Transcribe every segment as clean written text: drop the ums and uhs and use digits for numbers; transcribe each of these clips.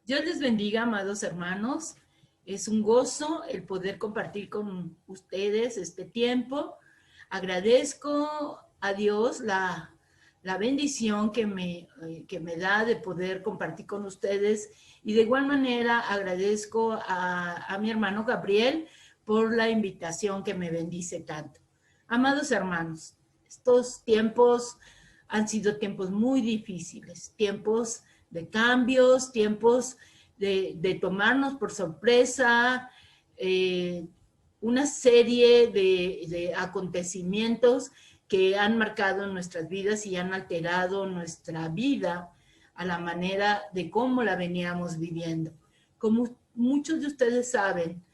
Dios les bendiga, amados hermanos. Es un gozo el poder compartir con ustedes este tiempo. Agradezco a Dios la bendición que me da de poder compartir con ustedes, y de igual manera agradezco a mi hermano Gabriel por la invitación que me bendice tanto. Amados hermanos, estos tiempos han sido tiempos muy difíciles, tiempos de cambios, tiempos de tomarnos por sorpresa, una serie de acontecimientos que han marcado nuestras vidas y han alterado nuestra vida a la manera de cómo la veníamos viviendo. Como muchos de ustedes saben,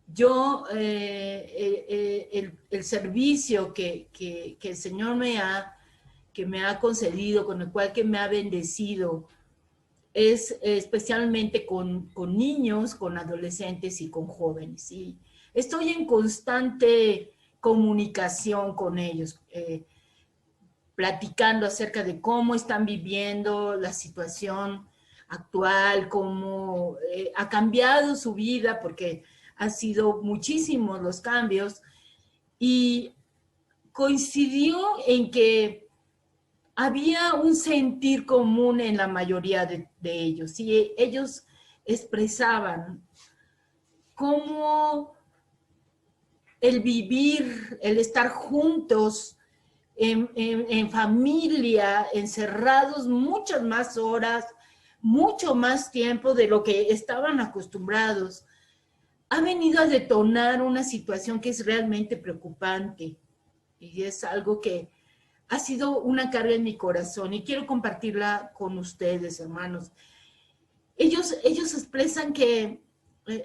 yo, el servicio que el Señor me ha concedido, con el cual que me ha bendecido, es especialmente con niños, con adolescentes y con jóvenes. Y estoy en constante comunicación con ellos, platicando acerca de cómo están viviendo la situación actual, cómo ha cambiado su vida, porque han sido muchísimos los cambios, y coincidió en que había un sentir común en la mayoría de ellos, y ellos expresaban cómo el vivir, el estar juntos en familia, encerrados muchas más horas, mucho más tiempo de lo que estaban acostumbrados, ha venido a detonar una situación que es realmente preocupante, y es algo que ha sido una carga en mi corazón y quiero compartirla con ustedes, hermanos. Ellos expresan que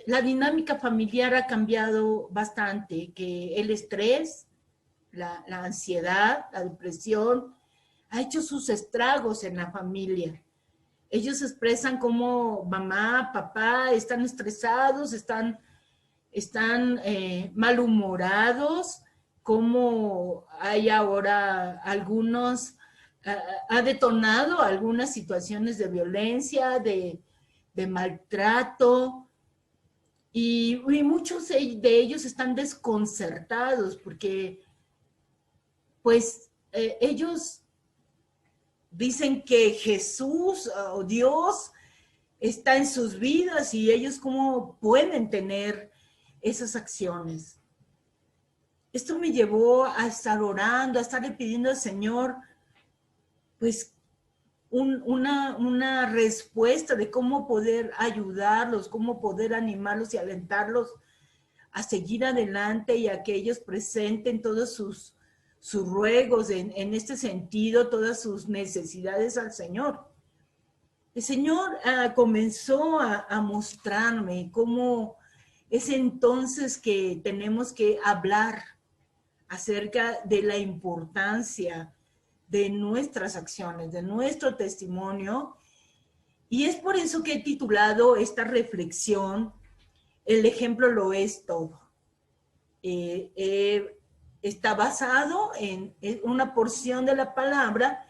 la dinámica familiar ha cambiado bastante, que el estrés, la ansiedad, la depresión, ha hecho sus estragos en la familia. Ellos expresan cómo mamá, papá están estresados, están malhumorados, cómo hay ahora ha detonado algunas situaciones de violencia, de maltrato, y muchos de ellos están desconcertados porque pues ellos dicen que Jesús o Dios está en sus vidas, y ellos cómo pueden tener esas acciones. Esto me llevó a estar orando, a estarle pidiendo al Señor, pues, una respuesta de cómo poder ayudarlos, cómo poder animarlos y alentarlos a seguir adelante, y a que ellos presenten todos sus ruegos en este sentido, todas sus necesidades al Señor. El Señor comenzó a mostrarme cómo es entonces que tenemos que hablar acerca de la importancia de nuestras acciones, de nuestro testimonio. Y es por eso que he titulado esta reflexión, El ejemplo lo es todo. Está basado en una porción de la palabra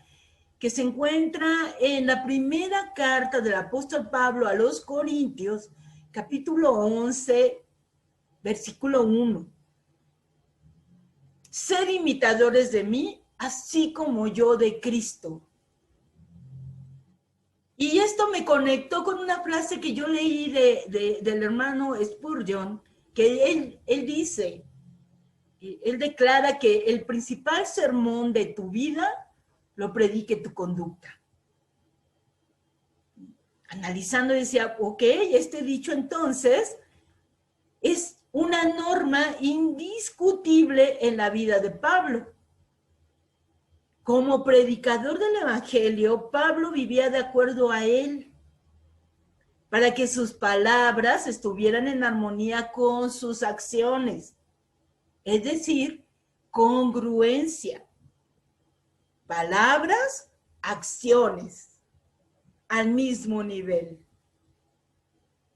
que se encuentra en la primera carta del apóstol Pablo a los Corintios, capítulo 11, versículo 1. Sed imitadores de mí, así como yo de Cristo. Y esto me conectó con una frase que yo leí del hermano Spurgeon, que él dice, él declara que el principal sermón de tu vida lo predique tu conducta. Analizando decía, ok, este dicho entonces es una norma indiscutible en la vida de Pablo. Como predicador del evangelio, Pablo vivía de acuerdo a él, para que sus palabras estuvieran en armonía con sus acciones, es decir, congruencia. Palabras, acciones, al mismo nivel.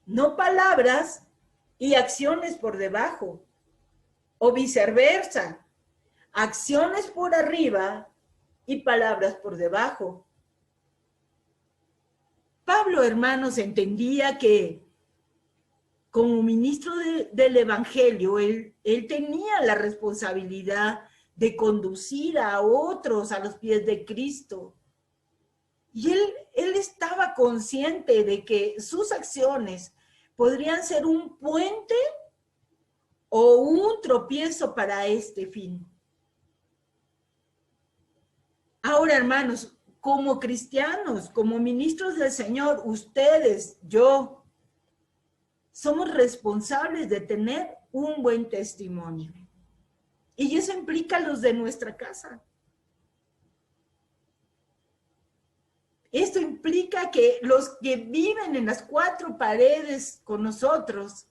No palabras y acciones por debajo, o viceversa, acciones por arriba y palabras por debajo. Pablo, hermanos, entendía que como ministro del Evangelio, él tenía la responsabilidad de conducir a otros a los pies de Cristo. Y él estaba consciente de que sus acciones podrían ser un puente o un tropiezo para este fin. Ahora, hermanos, como cristianos, como ministros del Señor, ustedes, yo, somos responsables de tener un buen testimonio. Y eso implica a los de nuestra casa. Esto implica que los que viven en las cuatro paredes con nosotros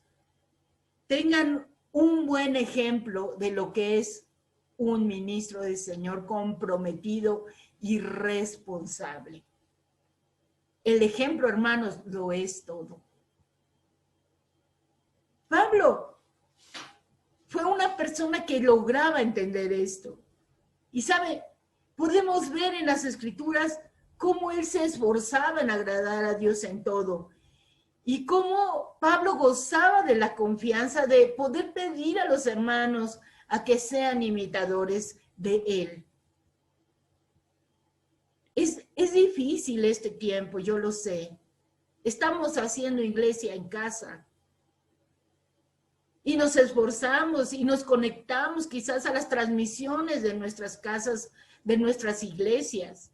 tengan un buen ejemplo de lo que es un ministro del Señor comprometido y responsable. El ejemplo, hermanos, lo es todo. Pablo fue una persona que lograba entender esto. Y sabe, podemos ver en las Escrituras cómo él se esforzaba en agradar a Dios en todo. Y cómo Pablo gozaba de la confianza de poder pedir a los hermanos a que sean imitadores de él. Es difícil este tiempo, yo lo sé. Estamos haciendo iglesia en casa. Y nos esforzamos y nos conectamos quizás a las transmisiones de nuestras casas, de nuestras iglesias.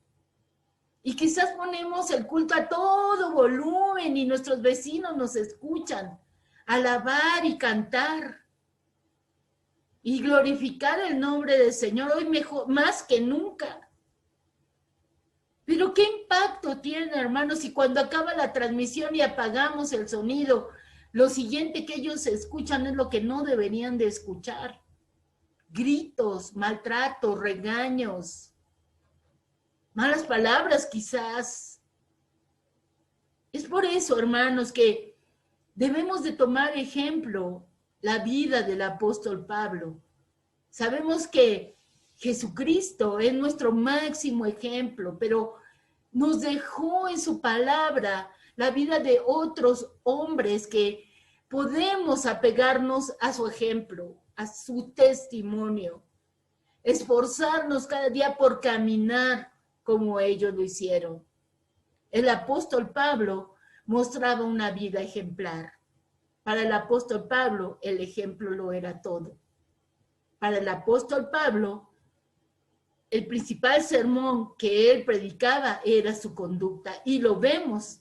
Y quizás ponemos el culto a todo volumen y nuestros vecinos nos escuchan alabar y cantar y glorificar el nombre del Señor hoy mejor, más que nunca. Pero ¿qué impacto tiene, hermanos, si cuando acaba la transmisión y apagamos el sonido, lo siguiente que ellos escuchan es lo que no deberían de escuchar? Gritos, maltratos, regaños, malas palabras quizás. Es por eso, hermanos, que debemos de tomar ejemplo la vida del apóstol Pablo. Sabemos que Jesucristo es nuestro máximo ejemplo, pero nos dejó en su palabra la vida de otros hombres que podemos apegarnos a su ejemplo, a su testimonio, esforzarnos cada día por caminar como ellos lo hicieron. El apóstol Pablo mostraba una vida ejemplar. Para el apóstol Pablo, el ejemplo lo era todo. Para el apóstol Pablo, el principal sermón que él predicaba era su conducta, y lo vemos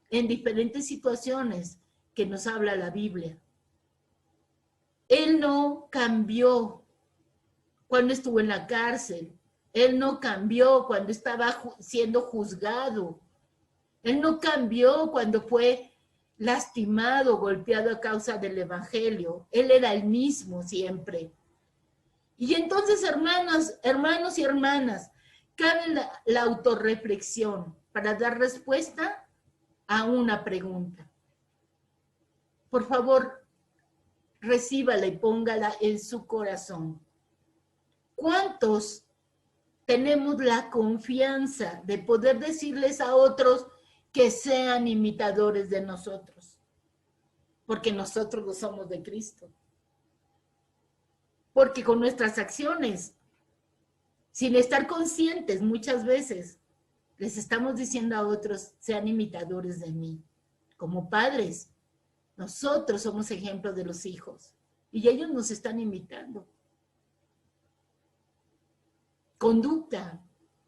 en diferentes situaciones que nos habla la Biblia. Él no cambió cuando estuvo en la cárcel, él no cambió cuando estaba siendo juzgado, él no cambió cuando fue lastimado, golpeado a causa del evangelio, él era el mismo siempre. Y entonces, hermanos y hermanas, cabe la autorreflexión para dar respuesta a una pregunta. Por favor, recíbala y póngala en su corazón. ¿Cuántos tenemos la confianza de poder decirles a otros que sean imitadores de nosotros? Porque nosotros lo somos de Cristo. Porque con nuestras acciones, sin estar conscientes muchas veces, les estamos diciendo a otros, sean imitadores de mí. Como padres, nosotros somos ejemplos de los hijos y ellos nos están imitando. Conducta,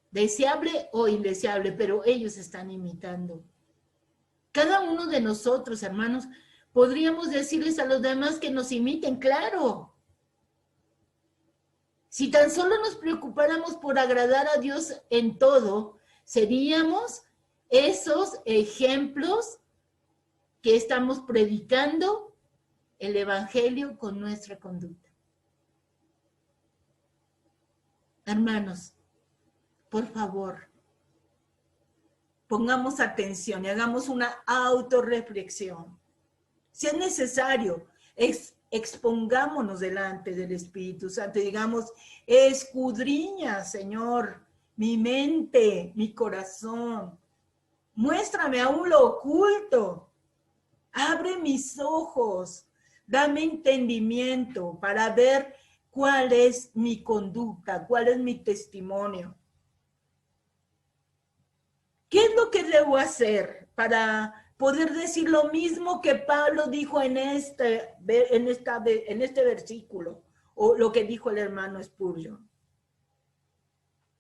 deseable o indeseable, pero ellos están imitando. Cada uno de nosotros, hermanos, podríamos decirles a los demás que nos imiten, claro. Si tan solo nos preocupáramos por agradar a Dios en todo, seríamos esos ejemplos que estamos predicando el evangelio con nuestra conducta. Hermanos, por favor, pongamos atención y hagamos una autorreflexión. Si es necesario, expongámonos delante del Espíritu Santo y digamos, escudriña, Señor, mi mente, mi corazón. Muéstrame aún lo oculto. Abre mis ojos. Dame entendimiento para ver cuál es mi conducta, cuál es mi testimonio. ¿Qué es lo que debo hacer para poder decir lo mismo que Pablo dijo en este versículo, o lo que dijo el hermano Spurgeon?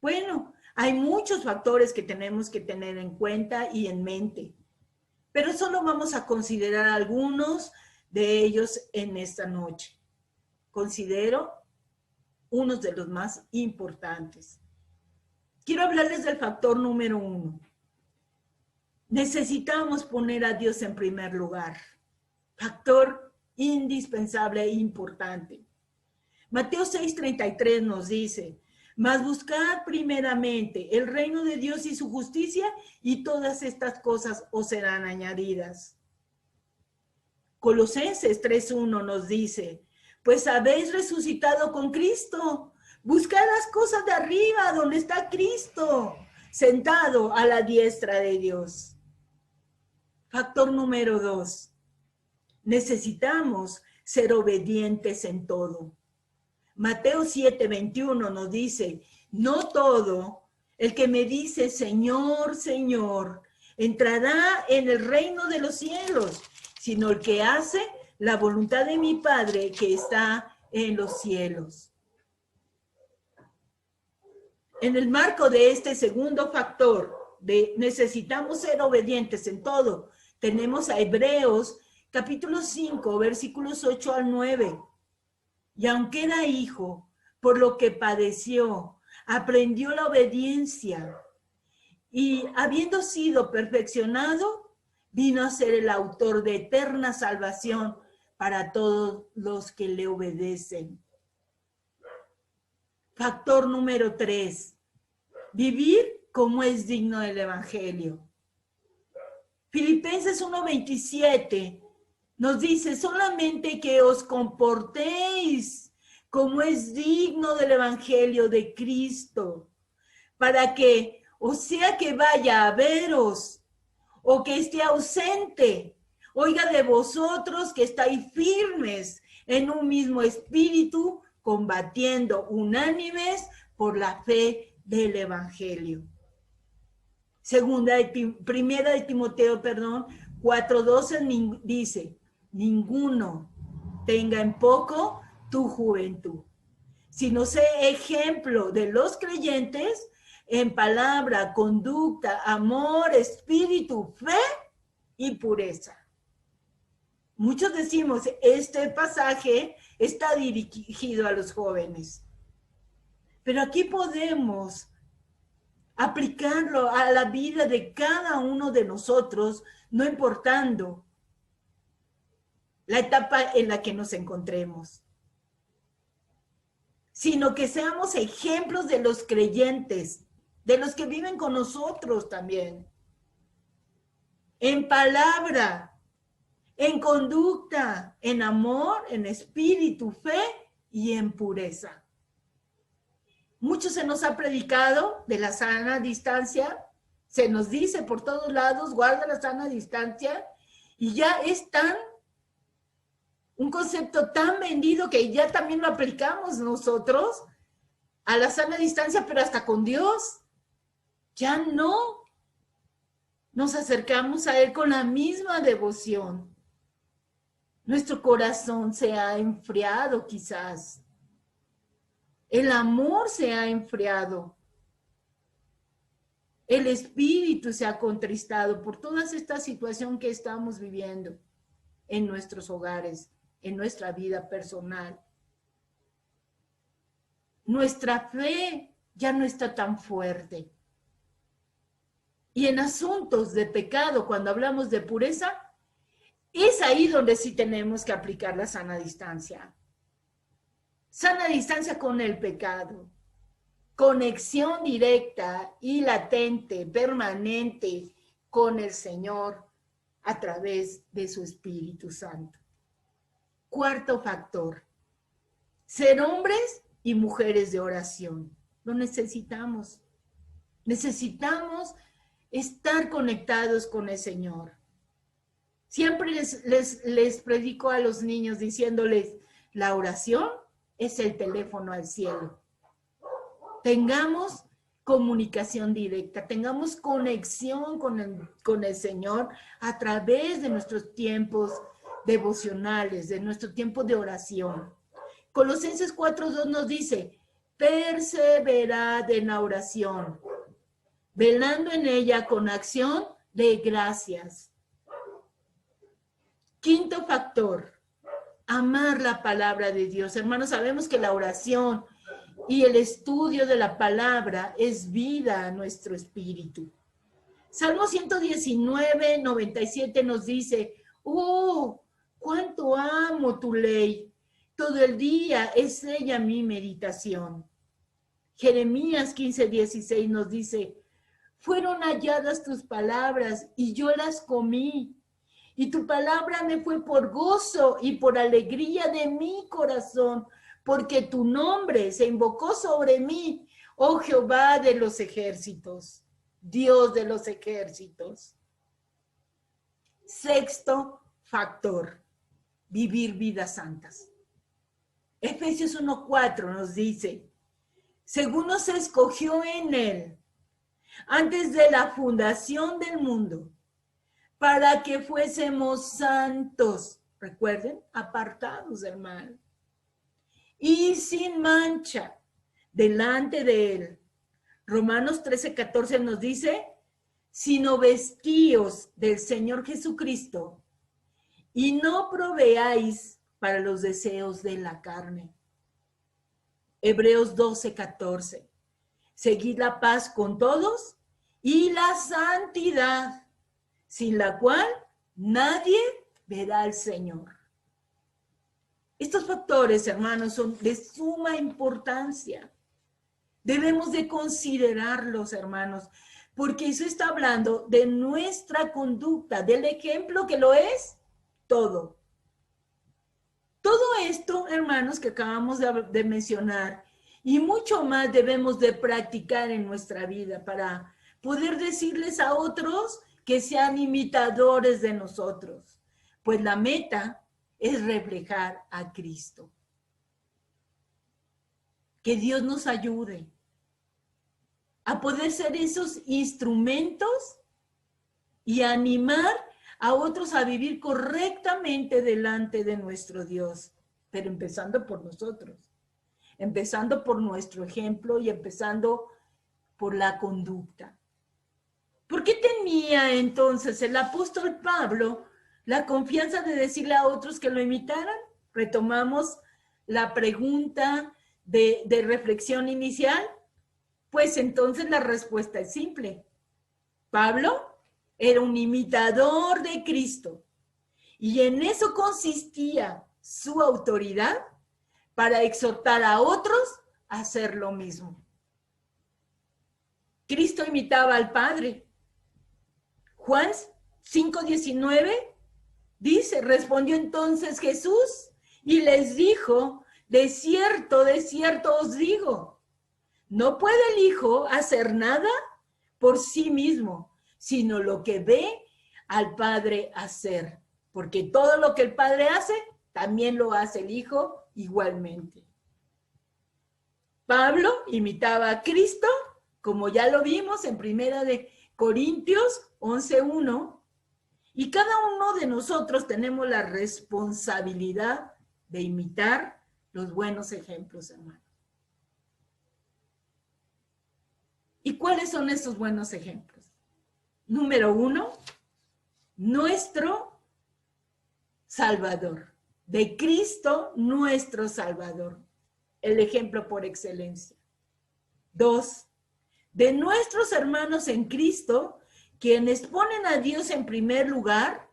Bueno, hay muchos factores que tenemos que tener en cuenta y en mente, pero solo vamos a considerar algunos de ellos en esta noche. Considero unos de los más importantes. Quiero hablarles del factor número 1. Necesitamos poner a Dios en primer lugar. Factor indispensable e importante. Mateo 6:33 nos dice: mas buscad primeramente el reino de Dios y su justicia, y todas estas cosas os serán añadidas. Colosenses 3:1 nos dice: pues habéis resucitado con Cristo. Buscad las cosas de arriba, donde está Cristo, sentado a la diestra de Dios. Factor número 2. Necesitamos ser obedientes en todo. Mateo 7:21 nos dice: no todo el que me dice Señor, Señor, entrará en el reino de los cielos, sino el que hace la voluntad de mi Padre que está en los cielos. En el marco de este segundo factor, de necesitamos ser obedientes en todo, tenemos a Hebreos capítulo 5, versículos 8 al 9. Y aunque era hijo, por lo que padeció, aprendió la obediencia, y habiendo sido perfeccionado, vino a ser el autor de eterna salvación para todos los que le obedecen. Factor número 3. Vivir como es digno del Evangelio. Filipenses 1:27 nos dice: solamente que os comportéis como es digno del Evangelio de Cristo, para que, o sea que vaya a veros, o que esté ausente, oiga de vosotros que estáis firmes en un mismo espíritu, combatiendo unánimes por la fe del Evangelio. Primera de Timoteo, 4:12 dice: ninguno tenga en poco tu juventud, sino sé ejemplo de los creyentes en palabra, conducta, amor, espíritu, fe y pureza. Muchos decimos, este pasaje está dirigido a los jóvenes, pero aquí podemos aplicarlo a la vida de cada uno de nosotros, no importando la etapa en la que nos encontremos, sino que seamos ejemplos de los creyentes, de los que viven con nosotros también, en palabra, en conducta, en amor, en espíritu, fe y en pureza. Mucho se nos ha predicado de la sana distancia, se nos dice por todos lados, guarda la sana distancia, y ya es un concepto tan vendido que ya también lo aplicamos nosotros a la sana distancia, pero hasta con Dios. Ya no nos acercamos a Él con la misma devoción. Nuestro corazón se ha enfriado quizás. El amor se ha enfriado. El espíritu se ha contristado por toda esta situación que estamos viviendo en nuestros hogares, en nuestra vida personal. Nuestra fe ya no está tan fuerte. Y en asuntos de pecado, cuando hablamos de pureza, es ahí donde sí tenemos que aplicar la sana distancia. Sana distancia con el pecado. Conexión directa y latente, permanente con el Señor a través de su Espíritu Santo. Cuarto factor, ser hombres y mujeres de oración. Lo necesitamos. Necesitamos estar conectados con el Señor. Siempre les predico a los niños diciéndoles, la oración es el teléfono al cielo. Tengamos comunicación directa, tengamos conexión con el Señor a través de nuestros tiempos devocionales, de nuestro tiempo de oración. Colosenses 4:2 nos dice, perseverad en la oración, velando en ella con acción de gracias. Quinto factor, amar la palabra de Dios. Hermanos, sabemos que la oración y el estudio de la palabra es vida a nuestro espíritu. Salmo 119, 97 nos dice, oh, cuánto amo tu ley. Todo el día es ella mi meditación. Jeremías 15, 16 nos dice, fueron halladas tus palabras y yo las comí. Y tu palabra me fue por gozo y por alegría de mi corazón, porque tu nombre se invocó sobre mí, oh Jehová de los ejércitos, Dios de los ejércitos. Sexto factor, vivir vidas santas. Efesios 1:4 nos dice, según nos escogió en él, antes de la fundación del mundo, para que fuésemos santos, recuerden, apartados del mal, y sin mancha, delante de él. Romanos 13:14 nos dice, sino vestíos del Señor Jesucristo, y no proveáis para los deseos de la carne. Hebreos 12:14, seguid la paz con todos y la santidad, sin la cual nadie verá al Señor. Estos factores, hermanos, son de suma importancia. Debemos de considerarlos, hermanos, porque eso está hablando de nuestra conducta, del ejemplo que lo es todo. Todo esto, hermanos, que acabamos de mencionar, y mucho más debemos de practicar en nuestra vida para poder decirles a otros que sean imitadores de nosotros, pues la meta es reflejar a Cristo. Que Dios nos ayude a poder ser esos instrumentos y animar a otros a vivir correctamente delante de nuestro Dios, pero empezando por nosotros, empezando por nuestro ejemplo y empezando por la conducta. ¿Por qué tenía entonces el apóstol Pablo la confianza de decirle a otros que lo imitaran? Retomamos la pregunta de reflexión inicial. Pues entonces la respuesta es simple. Pablo era un imitador de Cristo y en eso consistía su autoridad para exhortar a otros a hacer lo mismo. Cristo imitaba al Padre. Juan 5:19 dice, respondió entonces Jesús y les dijo, de cierto os digo, no puede el Hijo hacer nada por sí mismo, sino lo que ve al Padre hacer, porque todo lo que el Padre hace, también lo hace el Hijo igualmente. Pablo imitaba a Cristo, como ya lo vimos en 1 Corintios 11:1, y cada uno de nosotros tenemos la responsabilidad de imitar los buenos ejemplos, hermanos. ¿Y cuáles son estos buenos ejemplos? Número 1, nuestro Salvador, de Cristo nuestro Salvador, el ejemplo por excelencia. 2, de nuestros hermanos en Cristo, quienes ponen a Dios en primer lugar,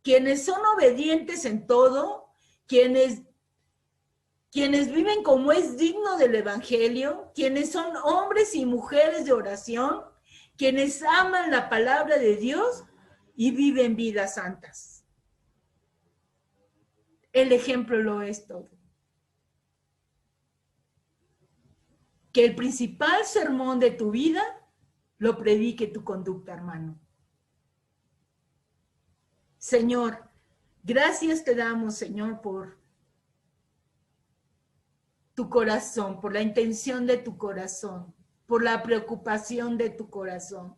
quienes son obedientes en todo, quienes viven como es digno del Evangelio, quienes son hombres y mujeres de oración, quienes aman la palabra de Dios y viven vidas santas. El ejemplo lo es todo. Que el principal sermón de tu vida lo predique tu conducta, hermano. Señor, gracias te damos, Señor, por tu corazón, por la intención de tu corazón, por la preocupación de tu corazón.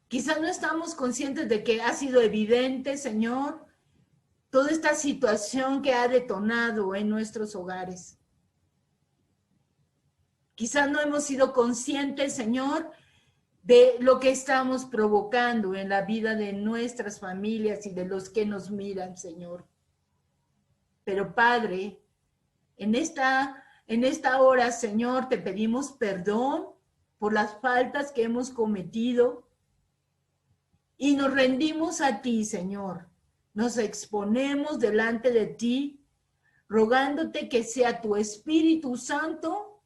Quizás no estamos conscientes de que ha sido evidente, Señor, toda esta situación que ha detonado en nuestros hogares. Quizás no hemos sido conscientes, Señor, de lo que estamos provocando en la vida de nuestras familias y de los que nos miran, Señor. Pero Padre, en esta hora, Señor, te pedimos perdón por las faltas que hemos cometido y nos rendimos a ti, Señor. Nos exponemos delante de ti, rogándote que sea tu Espíritu Santo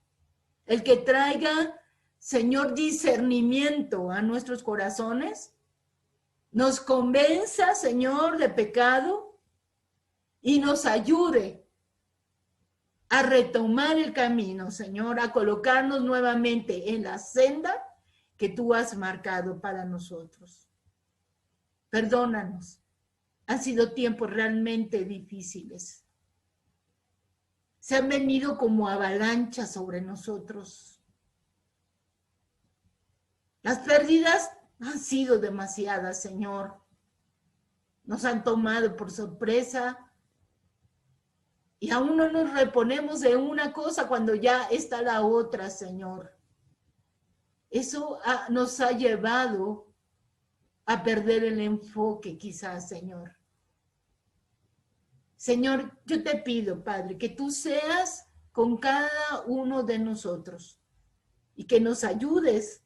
el que traiga, Señor, discernimiento a nuestros corazones, nos convenza, Señor, de pecado y nos ayude a retomar el camino, Señor, a colocarnos nuevamente en la senda que tú has marcado para nosotros. Perdónanos, han sido tiempos realmente difíciles. Se han venido como avalanchas sobre nosotros. Las pérdidas han sido demasiadas, Señor. Nos han tomado por sorpresa y aún no nos reponemos de una cosa cuando ya está la otra, Señor. Eso nos ha llevado a perder el enfoque quizás, Señor. Señor, yo te pido, Padre, que tú seas con cada uno de nosotros y que nos ayudes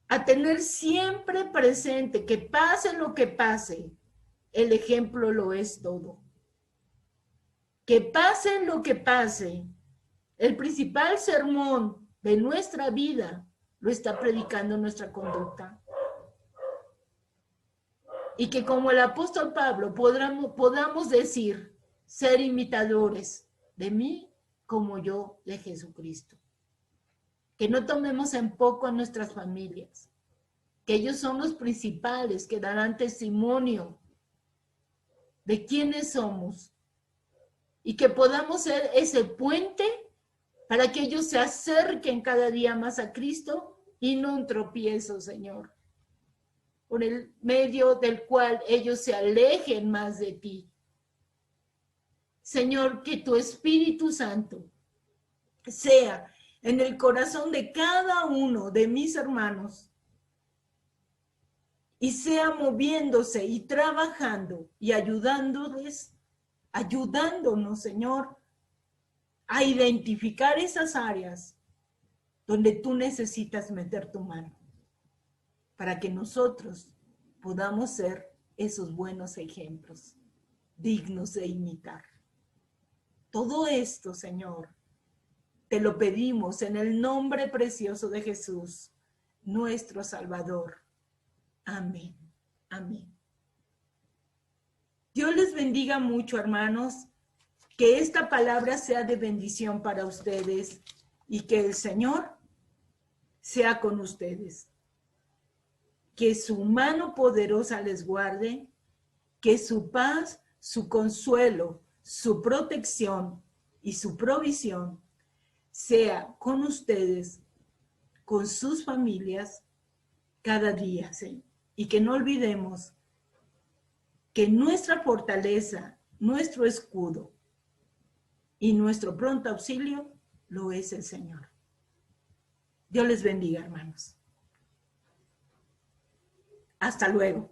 a tener siempre presente que pase lo que pase, el ejemplo lo es todo. Que pase lo que pase, el principal sermón de nuestra vida lo está predicando nuestra conducta. Y que como el apóstol Pablo podamos decir, ser imitadores de mí como yo de Jesucristo. Que no tomemos en poco a nuestras familias, que ellos son los principales que darán testimonio de quiénes somos y que podamos ser ese puente para que ellos se acerquen cada día más a Cristo y no un tropiezo, Señor, por el medio del cual ellos se alejen más de ti. Señor, que tu Espíritu Santo sea en el corazón de cada uno de mis hermanos y sea moviéndose y trabajando y ayudándonos, Señor, a identificar esas áreas donde tú necesitas meter tu mano para que nosotros podamos ser esos buenos ejemplos dignos de imitar. Todo esto, Señor, te lo pedimos en el nombre precioso de Jesús, nuestro Salvador. Amén. Amén. Dios les bendiga mucho, hermanos. Que esta palabra sea de bendición para ustedes y que el Señor sea con ustedes. Que su mano poderosa les guarde, que su paz, su consuelo, su protección y su provisión sea con ustedes, con sus familias, cada día, ¿sí? Y que no olvidemos que nuestra fortaleza, nuestro escudo y nuestro pronto auxilio lo es el Señor. Dios les bendiga, hermanos. Hasta luego.